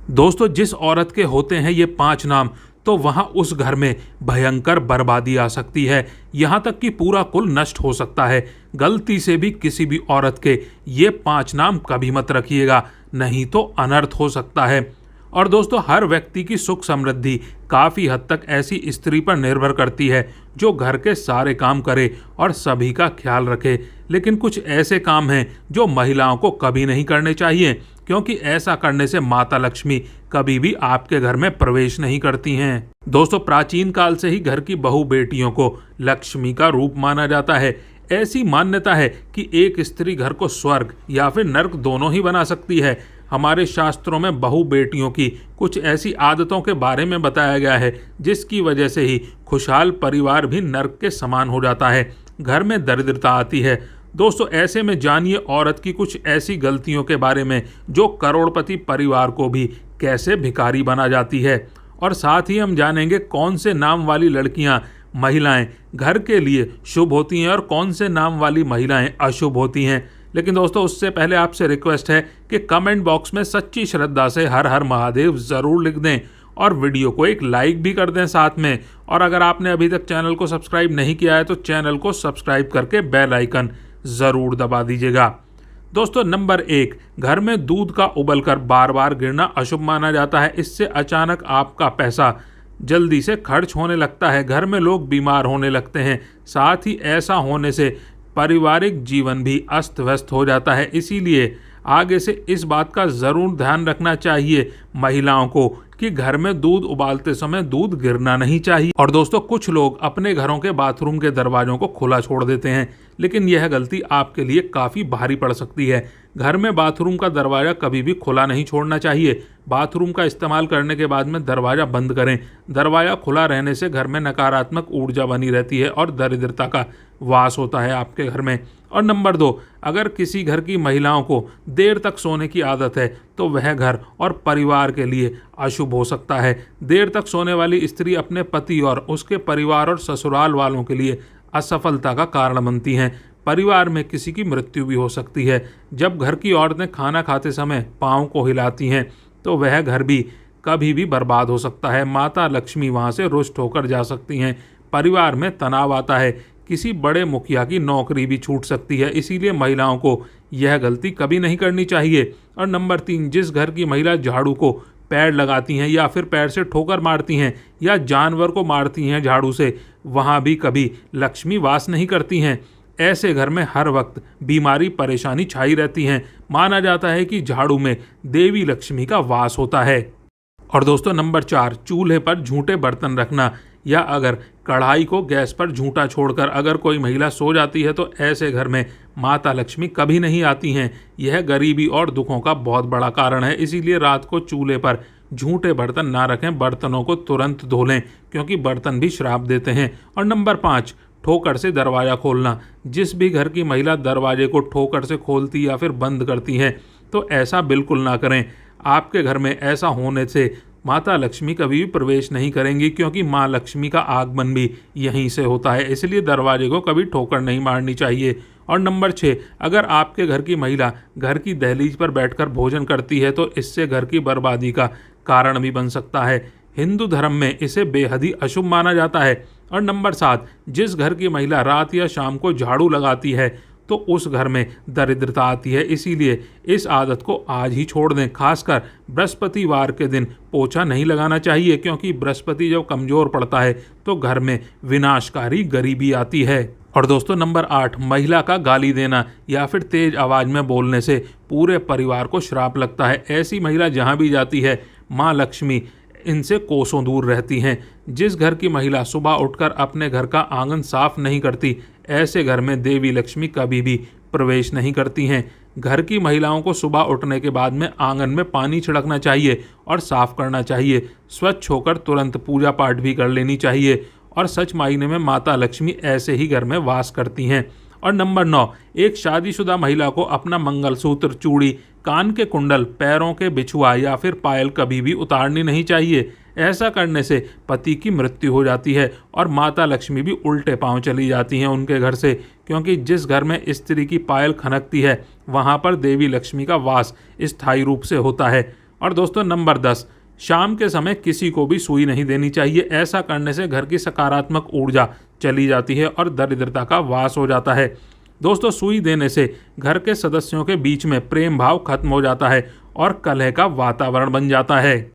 दोस्तों, जिस औरत के होते हैं ये 5 नाम, तो वहां उस घर में भयंकर बर्बादी आ सकती है। यहां तक कि पूरा कुल नष्ट हो सकता है। गलती से भी किसी भी औरत के ये 5 नाम कभी मत रखिएगा, नहीं तो अनर्थ हो सकता है। और दोस्तों, हर व्यक्ति की सुख समृद्धि काफ़ी हद तक ऐसी स्त्री पर निर्भर करती है जो घर के सारे काम करे और सभी का ख्याल रखे। लेकिन कुछ ऐसे काम हैं जो महिलाओं को कभी नहीं करने चाहिए, क्योंकि ऐसा करने से माता लक्ष्मी कभी भी आपके घर में प्रवेश नहीं करती हैं। दोस्तों, प्राचीन काल से ही घर की बहू बेटियों को लक्ष्मी का रूप माना जाता है। ऐसी मान्यता है कि एक स्त्री घर को स्वर्ग या फिर नर्क दोनों ही बना सकती है। हमारे शास्त्रों में बहू बेटियों की कुछ ऐसी आदतों के बारे में बताया गया है जिसकी वजह से ही खुशहाल परिवार भी नर्क के समान हो जाता है, घर में दरिद्रता आती है। दोस्तों, ऐसे में जानिए औरत की कुछ ऐसी गलतियों के बारे में जो करोड़पति परिवार को भी कैसे भिखारी बना जाती है। और साथ ही हम जानेंगे कौन से नाम वाली लड़कियां महिलाएं घर के लिए शुभ होती हैं और कौन से नाम वाली महिलाएं अशुभ होती हैं। लेकिन दोस्तों, उससे पहले आपसे रिक्वेस्ट है कि कमेंट बॉक्स में सच्ची श्रद्धा से हर हर महादेव ज़रूर लिख दें और वीडियो को एक लाइक भी कर दें साथ में। और अगर आपने अभी तक चैनल को सब्सक्राइब नहीं किया है तो चैनल को सब्सक्राइब करके बेल आइकन ज़रूर दबा दीजिएगा। दोस्तों, नंबर 1, घर में दूध का उबलकर बार बार गिरना अशुभ माना जाता है। इससे अचानक आपका पैसा जल्दी से खर्च होने लगता है, घर में लोग बीमार होने लगते हैं। साथ ही ऐसा होने से पारिवारिक जीवन भी अस्त व्यस्त हो जाता है। इसीलिए आगे से इस बात का ज़रूर ध्यान रखना चाहिए महिलाओं को कि घर में दूध उबालते समय दूध गिरना नहीं चाहिए। और दोस्तों, कुछ लोग अपने घरों के बाथरूम के दरवाजों को खुला छोड़ देते हैं, लेकिन यह गलती आपके लिए काफ़ी भारी पड़ सकती है। घर में बाथरूम का दरवाज़ा कभी भी खुला नहीं छोड़ना चाहिए। बाथरूम का इस्तेमाल करने के बाद में दरवाज़ा बंद करें। दरवाज़ा खुला रहने से घर में नकारात्मक ऊर्जा बनी रहती है और दरिद्रता का वास होता है आपके घर में। और नंबर 2, अगर किसी घर की महिलाओं को देर तक सोने की आदत है तो वह घर और परिवार के लिए अशुभ हो सकता है। देर तक सोने वाली स्त्री अपने पति और उसके परिवार और ससुराल वालों के लिए असफलता का कारण बनती हैं। परिवार में किसी की मृत्यु भी हो सकती है। जब घर की औरतें खाना खाते समय पाँव को हिलाती हैं तो वह घर भी कभी भी बर्बाद हो सकता है। माता लक्ष्मी वहाँ से रुष्ट होकर जा सकती हैं। परिवार में तनाव आता है। किसी बड़े मुखिया की नौकरी भी छूट सकती है। इसीलिए महिलाओं को यह गलती कभी नहीं करनी चाहिए। और नंबर 3, जिस घर की महिला झाड़ू को पैर लगाती हैं या फिर पैर से ठोकर मारती हैं या जानवर को मारती हैं झाड़ू से, वहाँ भी कभी लक्ष्मी वास नहीं करती हैं। ऐसे घर में हर वक्त बीमारी परेशानी छाई रहती हैं। माना जाता है कि झाड़ू में देवी लक्ष्मी का वास होता है। और दोस्तों, नंबर 4, चूल्हे पर झूठे बर्तन रखना या अगर कढ़ाई को गैस पर झूठा छोड़कर अगर कोई महिला सो जाती है तो ऐसे घर में माता लक्ष्मी कभी नहीं आती हैं। यह गरीबी और दुखों का बहुत बड़ा कारण है। इसीलिए रात को चूल्हे पर झूठे बर्तन ना रखें। बर्तनों को तुरंत धो लें, क्योंकि बर्तन भी श्राप देते हैं। और नंबर 5, ठोकर से दरवाज़ा खोलना। जिस भी घर की महिला दरवाजे को ठोकर से खोलती या फिर बंद करती है तो ऐसा बिल्कुल ना करें। आपके घर में ऐसा होने से माता लक्ष्मी कभी भी प्रवेश नहीं करेंगी, क्योंकि माँ लक्ष्मी का आगमन भी यहीं से होता है। इसलिए दरवाजे को कभी ठोकर नहीं मारनी चाहिए। और नंबर 6, अगर आपके घर की महिला घर की दहलीज पर बैठकर भोजन करती है तो इससे घर की बर्बादी का कारण भी बन सकता है। हिंदू धर्म में इसे बेहद ही अशुभ माना जाता है। और नंबर 7, जिस घर की महिला रात या शाम को झाड़ू लगाती है तो उस घर में दरिद्रता आती है। इसीलिए इस आदत को आज ही छोड़ दें। खासकर बृहस्पतिवार के दिन पोछा नहीं लगाना चाहिए, क्योंकि बृहस्पति जब कमज़ोर पड़ता है तो घर में विनाशकारी गरीबी आती है। और दोस्तों, नंबर 8, महिला का गाली देना या फिर तेज आवाज़ में बोलने से पूरे परिवार को श्राप लगता है। ऐसी महिला जहाँ भी जाती है माँ लक्ष्मी इनसे कोसों दूर रहती हैं। जिस घर की महिला सुबह उठकर अपने घर का आंगन साफ नहीं करती, ऐसे घर में देवी लक्ष्मी कभी भी प्रवेश नहीं करती हैं। घर की महिलाओं को सुबह उठने के बाद में आंगन में पानी छिड़कना चाहिए और साफ करना चाहिए। स्वच्छ होकर तुरंत पूजा पाठ भी कर लेनी चाहिए। और सच मायने में माता लक्ष्मी ऐसे ही घर में वास करती हैं। और नंबर 9, एक शादीशुदा महिला को अपना मंगलसूत्र, चूड़ी, कान के कुंडल, पैरों के बिछुआ या फिर पायल कभी भी उतारनी नहीं चाहिए। ऐसा करने से पति की मृत्यु हो जाती है और माता लक्ष्मी भी उल्टे पांव चली जाती हैं उनके घर से, क्योंकि जिस घर में स्त्री की पायल खनकती है वहाँ पर देवी लक्ष्मी का वास स्थायी रूप से होता है। और दोस्तों नंबर 10, शाम के समय किसी को भी सुई नहीं देनी चाहिए। ऐसा करने से घर की सकारात्मक ऊर्जा चली जाती है और दरिद्रता का वास हो जाता है। दोस्तों सुई देने से घर के सदस्यों के बीच में प्रेम भाव खत्म हो जाता है और कलह का वातावरण बन जाता है।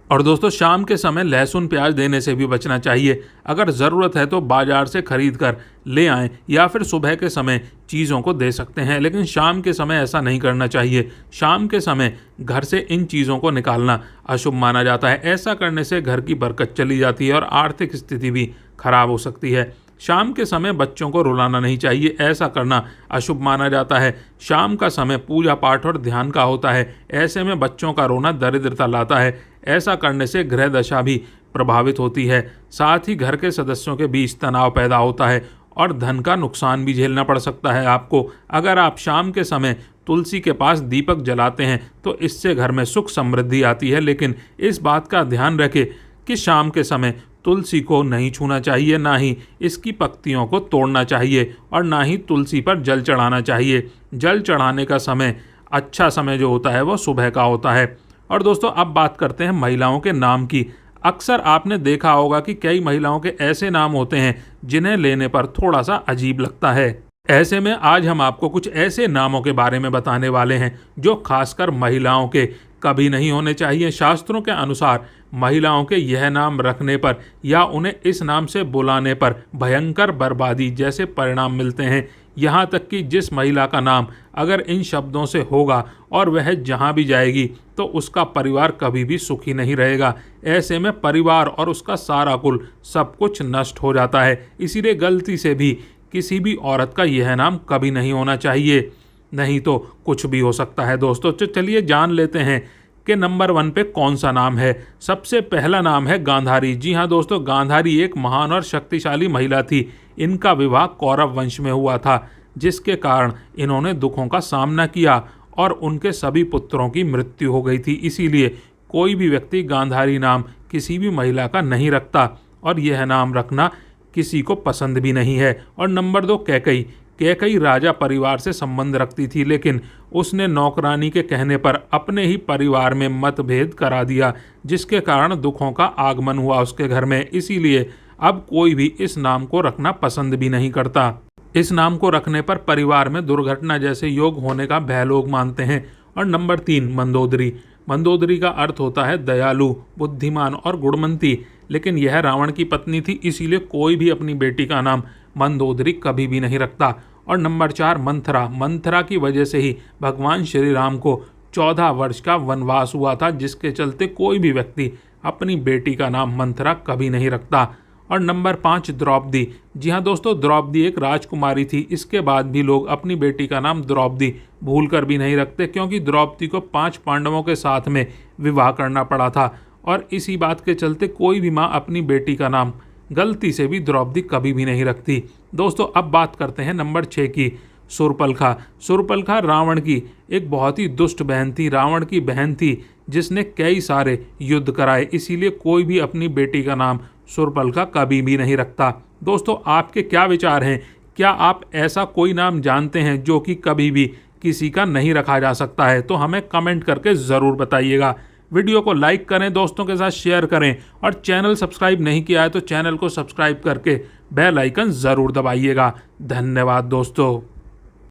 और दोस्तों शाम के समय लहसुन प्याज देने से भी बचना चाहिए। अगर ज़रूरत है तो बाजार से खरीद कर ले आएं या फिर सुबह के समय चीज़ों को दे सकते हैं, लेकिन शाम के समय ऐसा नहीं करना चाहिए। शाम के समय घर से इन चीज़ों को निकालना अशुभ माना जाता है। ऐसा करने से घर की बरकत चली जाती है और आर्थिक स्थिति भी खराब हो सकती है। शाम के समय बच्चों को रुलाना नहीं चाहिए, ऐसा करना अशुभ माना जाता है। शाम का समय पूजा पाठ और ध्यान का होता है, ऐसे में बच्चों का रोना दरिद्रता लाता है। ऐसा करने से गृह दशा भी प्रभावित होती है, साथ ही घर के सदस्यों के बीच तनाव पैदा होता है और धन का नुकसान भी झेलना पड़ सकता है आपको। अगर आप शाम के समय तुलसी के पास दीपक जलाते हैं तो इससे घर में सुख समृद्धि आती है, लेकिन इस बात का ध्यान रखें कि शाम के समय तुलसी को नहीं छूना चाहिए, ना ही इसकी पत्तियों को तोड़ना चाहिए और ना ही तुलसी पर जल चढ़ाना चाहिए। जल चढ़ाने का समय अच्छा समय जो होता है वो सुबह का होता है। और दोस्तों अब बात करते हैं महिलाओं के नाम की। अक्सर आपने देखा होगा कि कई महिलाओं के ऐसे नाम होते हैं जिन्हें लेने पर थोड़ा सा अजीब लगता है। ऐसे में आज हम आपको कुछ ऐसे नामों के बारे में बताने वाले हैं जो खासकर महिलाओं के कभी नहीं होने चाहिए। शास्त्रों के अनुसार महिलाओं के यह नाम रखने पर या उन्हें इस नाम से बुलाने पर भयंकर बर्बादी जैसे परिणाम मिलते हैं। यहाँ तक कि जिस महिला का नाम अगर इन शब्दों से होगा और वह जहाँ भी जाएगी तो उसका परिवार कभी भी सुखी नहीं रहेगा। ऐसे में परिवार और उसका सारा कुल सब कुछ नष्ट हो जाता है। इसीलिए गलती से भी किसी भी औरत का यह नाम कभी नहीं होना चाहिए, नहीं तो कुछ भी हो सकता है। दोस्तों तो चलिए जान लेते हैं कि नंबर 1 पे कौन सा नाम है। सबसे पहला नाम है गांधारी। जी हाँ दोस्तों, गांधारी एक महान और शक्तिशाली महिला थी। इनका विवाह कौरव वंश में हुआ था, जिसके कारण इन्होंने दुखों का सामना किया और उनके सभी पुत्रों की मृत्यु हो गई थी। इसीलिए कोई भी व्यक्ति गांधारी नाम किसी भी महिला का नहीं रखता और यह नाम रखना किसी को पसंद भी नहीं है। और नंबर 2 कैकई। कैकई राजा परिवार से संबंध रखती थी, लेकिन उसने नौकरानी के कहने पर अपने ही परिवार में मतभेद करा दिया, जिसके कारण दुखों का आगमन हुआ उसके घर में। इसीलिए अब कोई भी इस नाम को रखना पसंद भी नहीं करता। इस नाम को रखने पर परिवार में दुर्घटना जैसे योग होने का भय लोग मानते हैं। और नंबर 3 मंदोदरी। मंदोदरी का अर्थ होता है दयालु, बुद्धिमान और गुणवंती, लेकिन यह रावण की पत्नी थी, इसीलिए कोई भी अपनी बेटी का नाम मंदोदरी कभी भी नहीं रखता। और नंबर 4 मंथरा। मंथरा की वजह से ही भगवान श्री राम को 14 वर्ष का वनवास हुआ था, जिसके चलते कोई भी व्यक्ति अपनी बेटी का नाम मंथरा कभी नहीं रखता। और नंबर 5 द्रौपदी। जी हाँ दोस्तों, द्रौपदी एक राजकुमारी थी। इसके बाद भी लोग अपनी बेटी का नाम द्रौपदी भूल कर भी नहीं रखते, क्योंकि द्रौपदी को 5 पांडवों के साथ में विवाह करना पड़ा था और इसी बात के चलते कोई भी माँ अपनी बेटी का नाम गलती से भी द्रौपदी कभी भी नहीं रखती। दोस्तों अब बात करते हैं नंबर 6 की, शूर्पणखा। शूर्पणखा रावण की एक बहुत ही दुष्ट बहन थी, रावण की बहन थी, जिसने कई सारे युद्ध कराए। इसीलिए कोई भी अपनी बेटी का नाम शूर्पणखा कभी भी नहीं रखता। दोस्तों आपके क्या विचार हैं? क्या आप ऐसा कोई नाम जानते हैं जो कि कभी भी किसी का नहीं रखा जा सकता है? तो हमें कमेंट करके ज़रूर बताइएगा। वीडियो को लाइक करें, दोस्तों के साथ शेयर करें और चैनल सब्सक्राइब नहीं किया है तो चैनल को सब्सक्राइब करके बेल आइकन ज़रूर दबाइएगा। धन्यवाद दोस्तों।